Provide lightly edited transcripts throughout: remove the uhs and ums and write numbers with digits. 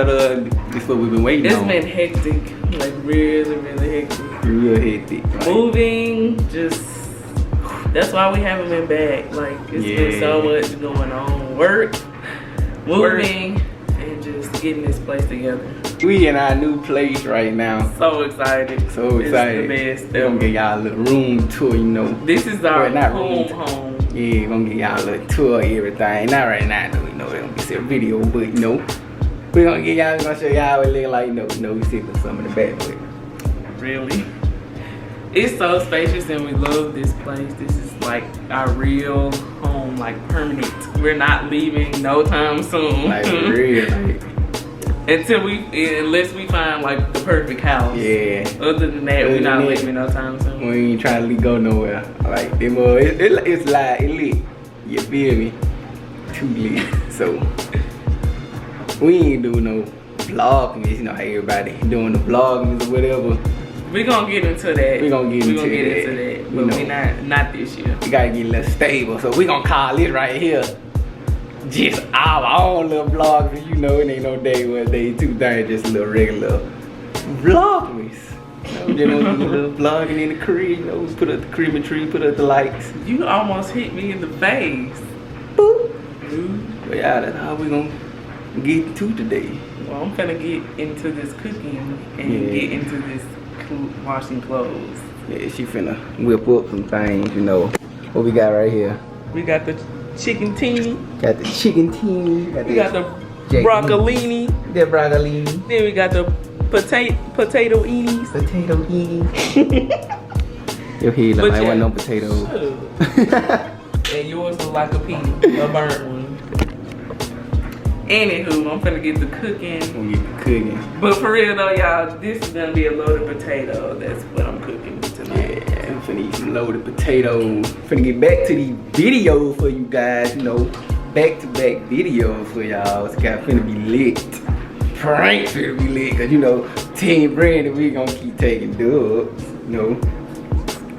this is what we've been waiting on. It's been hectic, like really hectic. Real hectic. Like, moving, just that's why we haven't been back. Like it's been so much going on. Work, moving, and just getting this place together. We in our new place right now. So excited. So excited. It's the best. We're gonna get y'all a little room tour, you know. This is our home. Yeah, we're gonna get y'all a little tour of everything. Not right now, though, you know, they're gonna be a video, but you know, we're gonna get y'all, we're gonna show y'all what it look like, you know, we see some of the back of it. Really? It's so spacious and we love this place. This is like our real home, like permanent. We're not leaving no time soon. Like real, like. Unless we find like the perfect house. Yeah. Other than that, we're not leaving no time soon. We ain't trying to go nowhere. Like it's like it lit. You feel me? Too lit. So we ain't doing no vlogging. You know how everybody doing the vlogging or whatever. We gonna get into that. We gonna get into that. But we not this year. We gotta get a little stable. So we gonna call this right here just our own little vlog. You know, it ain't no day 1, day 2 thing, just a little regular vlogmas. You know, just a little vlogging in the crib, you know, put up the Christmas tree, put up the lights. You almost hit me in the face. Boop. But yeah, that's how we gonna get to today. Well, I'm finna get into this cooking and get into this washing clothes. Yeah, she finna whip up some things, you know. What we got right here? We got the chicken teeny. Got the chicken teeny. We got the broccolini. The broccolini. Then we got the potato eenies. Potato eenies. Your head look like one no potatoes. And yours look like a pea, a burnt one. Anywho, I'm finna get the cooking. Gonna get the cooking. But for real though, y'all, this is gonna be a loaded potato. That's what I'm cooking tonight. Yeah, I'm finna eat some loaded potatoes. Finna get back to these videos for you guys, you know. Back-to-back videos for y'all. It's finna be lit. Pranks finna be lit. Cause you know, Team Brandon, we gonna keep taking dubs. You know,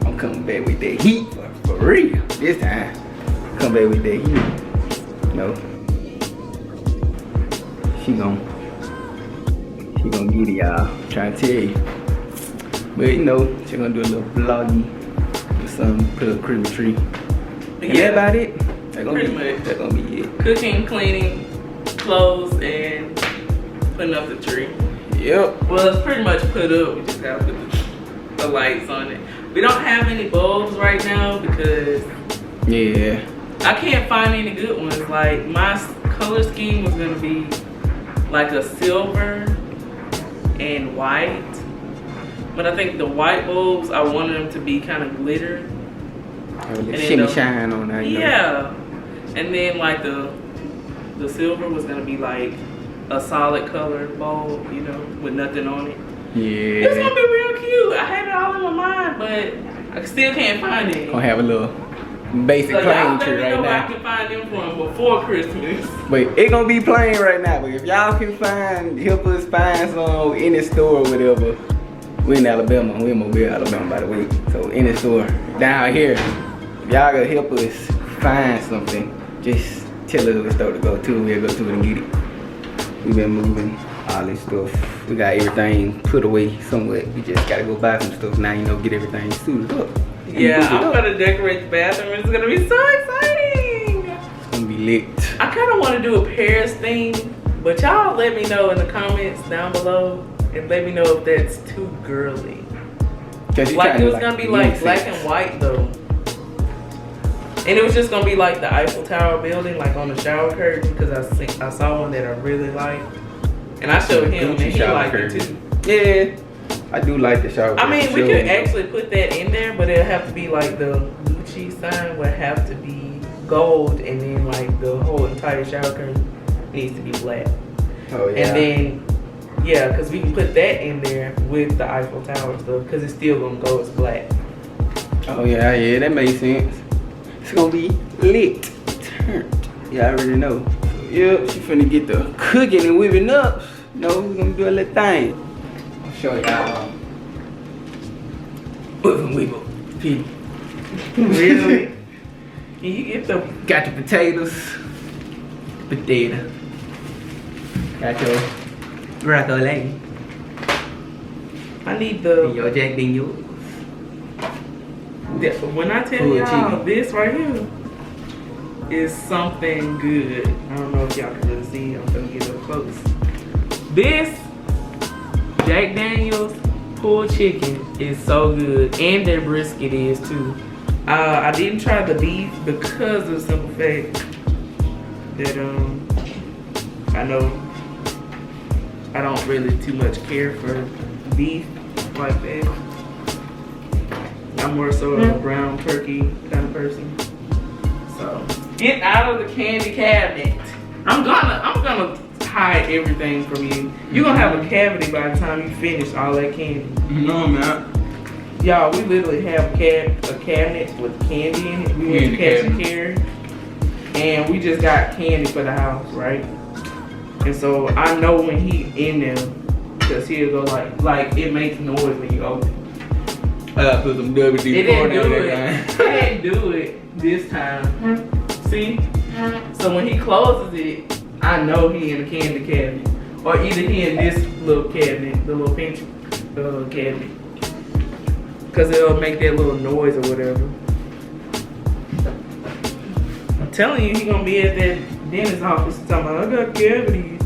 I'm coming back with that heat for real. This time, come back with that heat. You know. She gon' get it, y'all. Trying to tell you. But you know, she gonna do a little vloggy with some, put a Christmas tree. And that about it. That's gonna be it. Cooking, cleaning, clothes, and putting up the tree. Yep. Well, it's pretty much put up. We just gotta put the lights on it. We don't have any bulbs right now because I can't find any good ones. Like my color scheme was gonna be like a silver and white, but I think the white bulbs, I wanted them to be kind of glitter. Have a shimmy shine on that. Yeah, and then like the silver was gonna be like a solid color bulb, you know, with nothing on it. Yeah. It's gonna be real cute. I had it all in my mind, but I still can't find it. Gonna have a little basic So plain tree right now. I can find them from before Christmas. But it gonna be plain right now. But if y'all can help us find some in the store or whatever. We in Alabama. We in Mobile, Alabama, by the way. So in the store down here, if y'all gonna help us find something, just tell us what store to go to. We'll go to it and get it. We've been moving all this stuff. We got everything put away somewhere. We just gotta go buy some stuff now, you know, get everything suited up. Yeah, I'm gonna decorate the bathroom. It's gonna be so exciting. It's gonna be lit. I kind of want to do a Paris theme, but y'all let me know in the comments down below and let me know if that's too girly. Like it was gonna be like black and white though. And it was just gonna be like the Eiffel Tower building, like on the shower curtain, because I saw one that I really liked. And I showed him and he liked it too. Yeah. I do like the shower. I mean, we could actually put that in there, but it'll have to be like the Gucci sign would have to be gold, and then like the whole entire shower curtain needs to be black. Oh yeah. And then, yeah, because we can put that in there with the Eiffel Tower stuff, because it's still gonna go as black. Oh yeah, yeah, that makes sense. It's gonna be lit, turned. Yeah, I already know. So, yep, she finna get the cooking and whipping up. No, we're gonna do a little thing. Show y'all. Wiggle. Really? Can you get the... Got your potatoes. Potato. Got your Broccoli. I need the. Your Jack Daniels. When I tell y'all this right here is something good. I don't know if y'all can really see. I'm gonna get up close. This Jack Daniels pulled chicken is so good, and their brisket is too. I didn't try the beef because of the simple fact that I know I don't really too much care for beef like that. I'm more so a brown turkey kind of person. So get out of the candy cabinet. I'm gonna hide everything from you. You're gonna have a cavity by the time you finish all that candy. No, man. Y'all, we literally have a cabinet with candy in it. We went to Cash and Carry, and we just got candy for the house, right? And so I know when he in there, because he'll go like it makes noise when you open. Put some WD-40 It didn't do it this time. See? So when he closes it, I know he in the candy cabinet. Or either he in this little cabinet, the little pinch cabinet. Because it'll make that little noise or whatever. I'm telling you, he gonna be at that dentist's office talking about, I got cavities.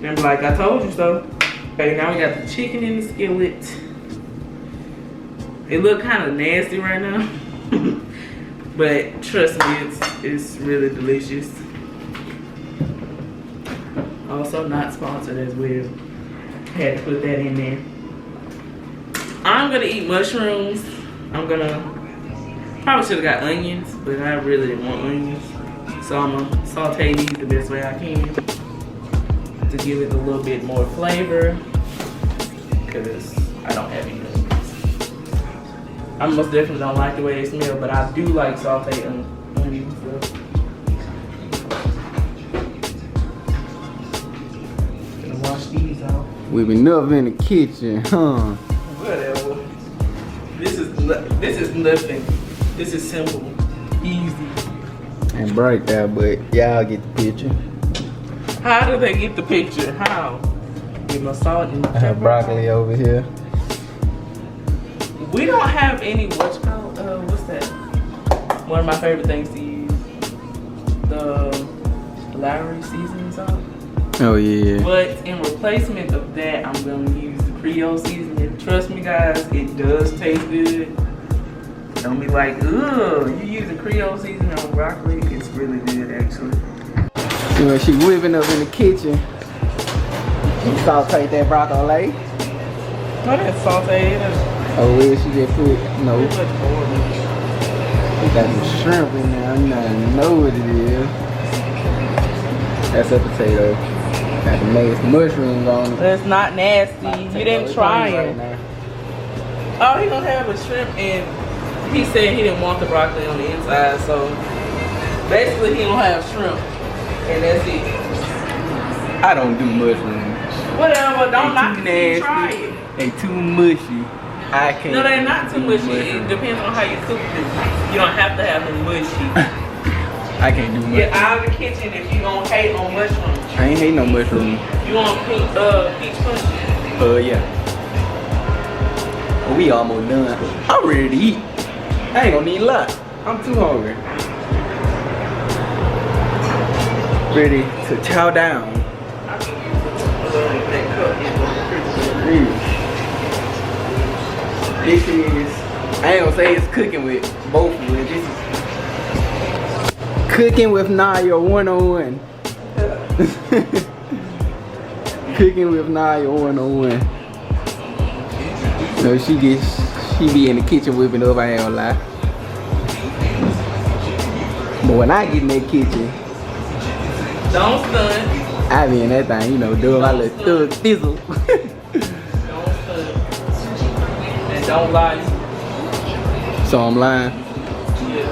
And I'm like, I told you so. Okay, now we got the chicken in the skillet. It look kind of nasty right now. But trust me, it's really delicious. Also not sponsored as well. Had to put that in there. I'm gonna eat mushrooms. Probably should have got onions, but I really didn't want onions. So I'm gonna saute these the best way I can to give it a little bit more flavor, because I don't have any onions. I most definitely don't like the way they smell, but I do like sauteed onions. Gonna wash these out. We've enough in the kitchen, huh? Whatever. This is nothing. This is simple, easy. And bright there, but y'all get the picture. How do they get the picture? How? Get my salt and I have broccoli over here. We don't have any what's that? One of my favorite things to use. The Lowry seasoning salt. Oh yeah. But in replacement of that, I'm gonna use the Creole seasoning. Trust me guys, it does taste good. Don't be like, ugh, you use the Creole seasoning on broccoli. It's really good actually. You know, she whipping up in the kitchen. She saute that broccoli. Oh, that's sauteed. Oh, well, she just put, no. We got some shrimp in there. I know what it is. That's a potato. Got the nice mushrooms on it. It's not nasty. You didn't try it. Oh, he gonna have a shrimp, and he said he didn't want the broccoli on the inside, so basically he gonna have shrimp, and that's it. I don't do mushrooms. Whatever, don't knock it till you try it. They too mushy. I can't. No, they're not too mushy. It depends on how you cook them. You don't have to have them mushy. I can't do mushrooms. Get out of the kitchen if you gonna hate on mushrooms. I ain't hate no mushrooms. You want peach punch? Yeah. We almost done. I'm ready to eat. I ain't gonna need a lot. I'm too hungry. Ready to chow down. I can use a little bit of that cup. This is, I ain't gonna say it's cooking with both of it. This is cooking with Naya 101. Cooking with Naya 101. So she be in the kitchen whipping up, I ain't gonna lie. But when I get in that kitchen, don't stun. I be in that thing, you know, doing my little thug thizzle. Don't stun. And don't lie. So I'm lying. Yeah.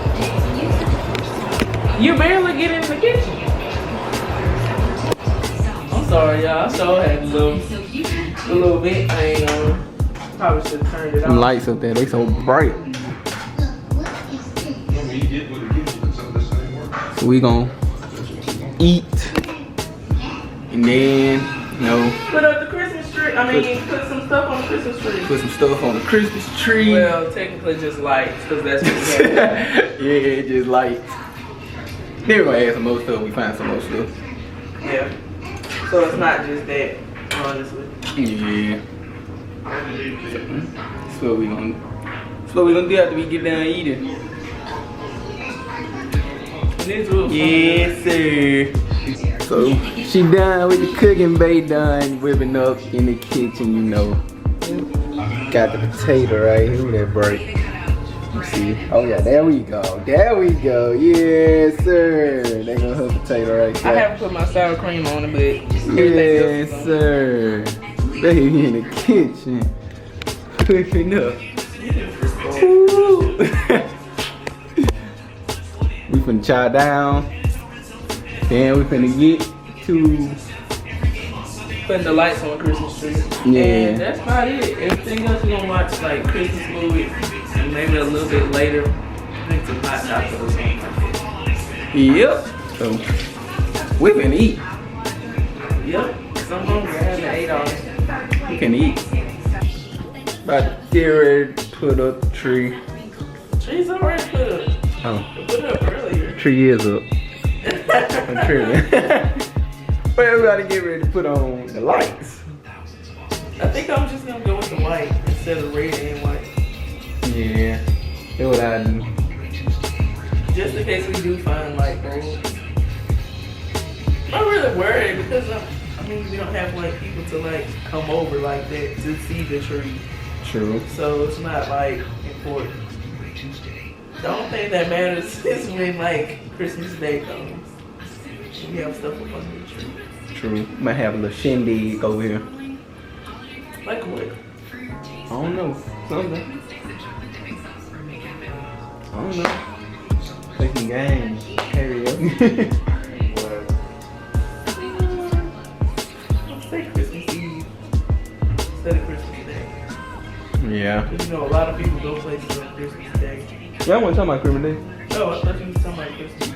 You barely get in the kitchen. I'm sorry, y'all. I sure had a little bit thing on. Probably should have turned it off. Them lights up there, they so bright. So we gon' eat, and then No. Put up the Christmas tree. Put some stuff on the Christmas tree. Put some stuff on the Christmas tree. Well, technically just lights, because that's what we have. Yeah, just lights. Then we're gonna add some more stuff. We find some more stuff. Yeah. So it's not just that, honestly. Yeah. That's what we gonna do after we get done eating. Yes, sir. So she done with the cooking, bae done whipping up in the kitchen, you know. Got the potato right here, that break. You see? Oh yeah, there we go. There we go. Yes, sir. There go her potato right there. I haven't put my sour cream on it, but yes, sir. Baby in the kitchen, cooking up. We finna chow down. Then we finna get to putting the lights on the Christmas tree. Yeah. And that's about it. Everything else we're gonna watch like Christmas movies and maybe a little bit later. Make some hot tacos or something like that. Yep. So we finna eat. Yep. Cause I'm hungry. I haven't ate all this. We can eat. About to get ready to put up the tree. Tree's already put up. Oh. Put it up earlier. Tree is up. I'm tripping. But everybody get ready to put on the lights. I think I'm just gonna go with the white instead of red and white. Yeah. That's what I do. Just in case we do find light bulbs. I'm not really worried because we don't have like people to like come over like that to see the tree. True. So it's not like important. The only thing that matters is when like Christmas Day comes. We have stuff up under the tree. True. Might have a little shindig over here. Like what? I don't know. Something. I don't know. Play some games. Karaoke. Say Christmas Eve instead of Christmas Day. Yeah. Because you know a lot of people go places on Christmas Day. Yeah, I wasn't talking about Christmas Day. Oh, I thought you were talking about Christmas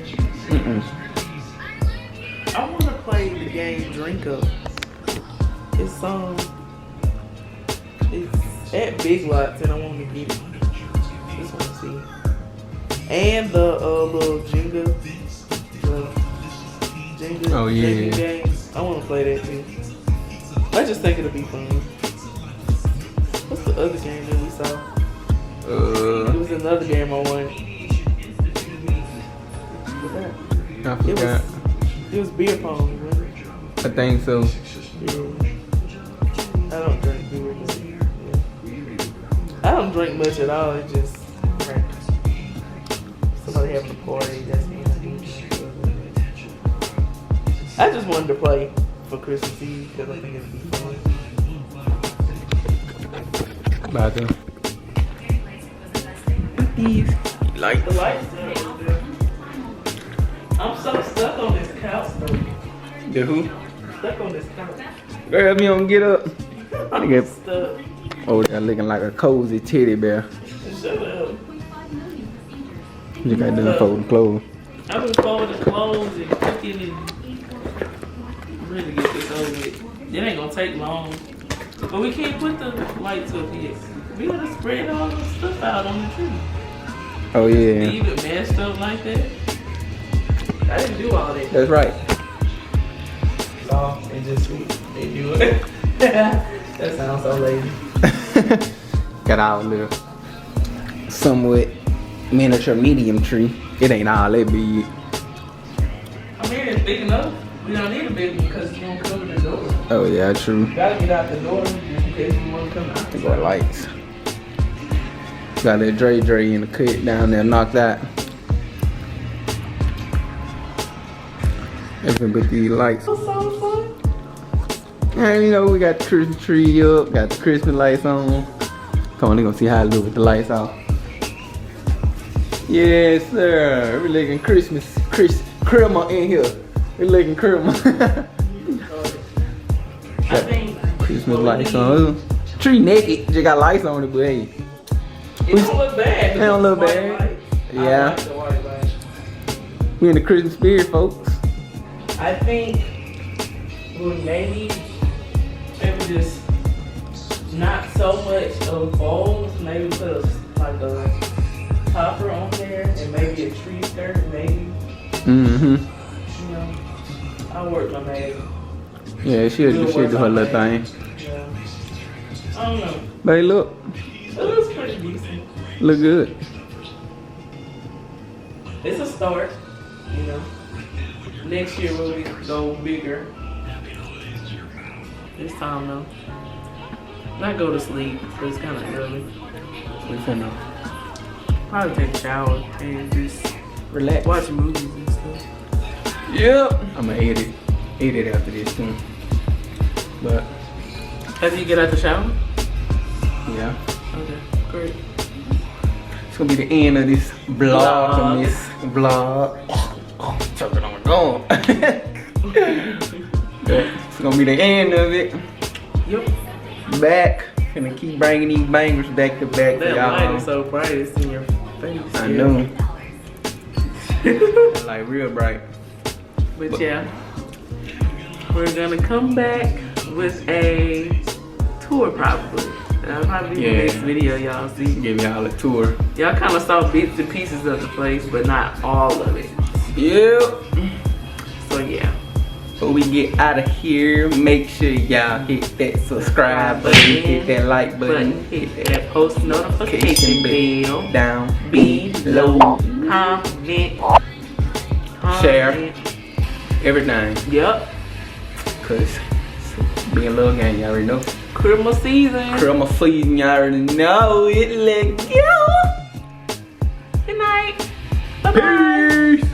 Day. I want to play the game Drink Up. It's at Big Lots and I want to get it. Just want to see. And the little Jenga. Oh yeah. Jenga game. I want to play that too. I just think it'll be fun. What's the other game that we saw? It was another game I wanted. I forgot. It was beer pong, wasn't it? I think so. Yeah. I don't drink beer, but yeah. I don't drink much at all. It's just practice. Somebody having a party, that's me. I just wanted to play for Christmas Eve because I think it'd be fun. About to. These lights. The lights are there. I'm so stuck on this couch though. The who? Stuck on this couch. Girl, help me on get up. I'm stuck. Oh, they're looking like a cozy teddy bear. Shut up. You got done folding clothes. I've been folding clothes and cooking and really get this over with. It ain't gonna take long. But we can't put the lights up yet. We gotta spread all the stuff out on the tree. Oh yeah. Leave it messed up like that. I didn't do all that. That's right. Oh, they do it. That sounds so lazy. Got our little somewhat miniature medium tree. It ain't all that big. I mean, it's big enough. We don't need a big one because it's gonna cover the door. Oh yeah, true. Gotta get out the door just in case we want to come out. They got lights. Got that Dre in the cut down there knocked out. Everything but these lights. What's so fun? And you know, we got the Christmas tree up, got the Christmas lights on. Come on, they gonna see how I look with the lights off. Yes, sir. We're looking Christmas crema in here. We're looking crema. I think Christmas lights on. Tree naked, just got lights on it, but hey. It don't look bad. It don't look bad. Yeah. I like the white light. We in the Christmas spirit, folks. I think maybe just not so much of bows. Maybe put like a topper on there and maybe a tree skirt, maybe. Mm-hmm. You know, I'll work my maid. Yeah, she'll do her little thing. Yeah. I don't know. But look. It looks pretty decent. Look good. It's a start, you know. Next year we'll go bigger. This time though. Not go to sleep, but it's kind of early. We finna probably take a shower and just relax. Watch movies and stuff. Yep. I'm gonna eat it after this too. But after you get out the shower? Yeah. Okay, great. It's gonna be the end of this vlog from this vlog. Choking on my gum. It's gonna be the end of it. Yep. Back. Gonna keep bringing these bangers back to back. That light is so bright, it's in your face. I know. Like real bright. But yeah, we're gonna come back with a tour probably. That'll probably be the next video y'all see. Give y'all a tour. Y'all kind of saw bits and pieces of the place, but not all of it. Yep. So yeah. Before we get out of here, make sure y'all hit that subscribe button, hit that like button, hit that post notification bell down below, comment, share, everything. Yep. Cause being a little gang, y'all already know. Christmas season. Christmas season, y'all already know it. Let's go. Good night. Bye bye. Peace.